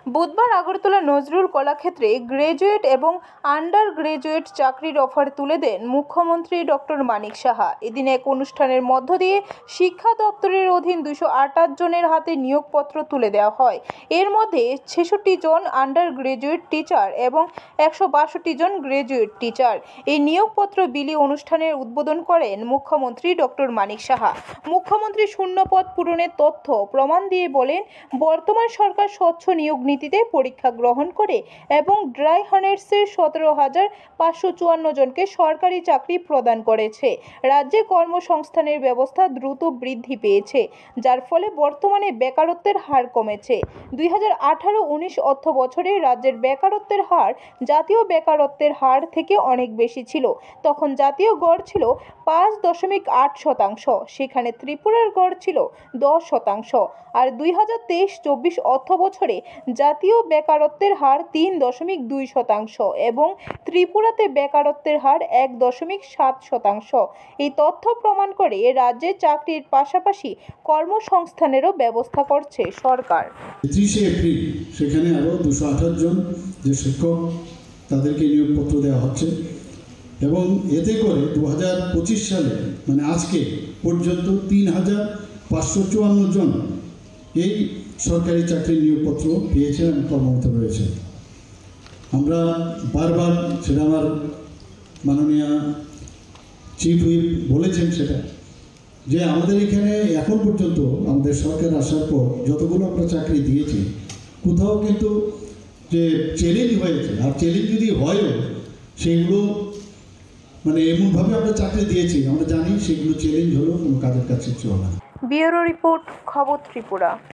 বুধবার আগরতলা নজরুল কলাক্ষেত্রে গ্রাজুয়েট এবং under graduate চাকরির অফার তুলে দেন মুখ্যমন্ত্রী ডক্টর মানিক সাহা। এদিন এক অনুষ্ঠানের মধ্য দিয়ে শিক্ষা দপ্তরের অধীন 228 জনের হাতে নিয়োগপত্র তুলে দেওয়া হয়। এর মধ্যে 66 জন আন্ডার গ্রাজুয়েট টিচার এবং 162 জন গ্রাজুয়েট টিচার। এই নিয়োগপত্র বিলি অনুষ্ঠানের উদ্বোধন করেন মুখ্যমন্ত্রী ডক্টর মানিক সাহা। মুখ্যমন্ত্রী শূন্য পদ পূরণের তথ্য প্রমাণ দিয়ে বলেন, বর্তমান সরকার স্বচ্ছ নিয়োগ নীতিতে পরীক্ষা গ্রহণ করে এবং ড্রাই হানার্সের 17,554 জনকে সরকারি চাকরি প্রদান করেছে। রাজ্যে কর্মসংস্থানের ব্যবস্থা দ্রুত বৃদ্ধি পেয়েছে, যার ফলে বর্তমানে বেকারত্বের হার কমেছে। 2018-19 অর্থ বছরে রাজ্যের বেকারত্বের হার জাতীয় বেকারত্বের হার থেকে অনেক বেশি ছিল। তখন জাতীয় গড় ছিল 5.8%, সেখানে ত্রিপুরার গড় ছিল 10%। আর 2023-24 অর্থ বছরে জাতীয় বেকারত্বের হার 3.2% এবং ত্রিপুরাতে বেকারত্বের হার 1.7%। এই তথ্য প্রমাণ করে রাজ্যে চাকরির পাশাপাশি কর্মসংস্থানেরও ব্যবস্থা করছে সরকার। 30 এপ্রিল সেখানে আরও 228 জন যে শিক্ষক তাদেরকে নিয়োগপত্র দেওয়া হচ্ছে এবং এতে করে 2025 সালে মানে আজকে পর্যন্ত 3,554 জন এই সরকারি চাকরির নিয়োগপত্র পেয়েছেন এবং কর্মরত রয়েছে। আমরা বারবার সেটা আমার মাননীয় চিফ হুইপ বলেছেন সেটা যে আমাদের এখানে এখন পর্যন্ত আমাদের সরকার আসার পর যতগুলো আমরা চাকরি দিয়েছি কোথাও কিন্তু যে চ্যালেঞ্জ হয়েছে, আর চ্যালেঞ্জ যদি হয়ও সেগুলো মানে এমনভাবে আমরা চাকরি দিয়েছি আমরা জানি সেগুলো চ্যালেঞ্জ হলেও কোনো কাজের কাছে চলে না। ব্যুরো রিপোর্ট, খবর ত্রিপুরা।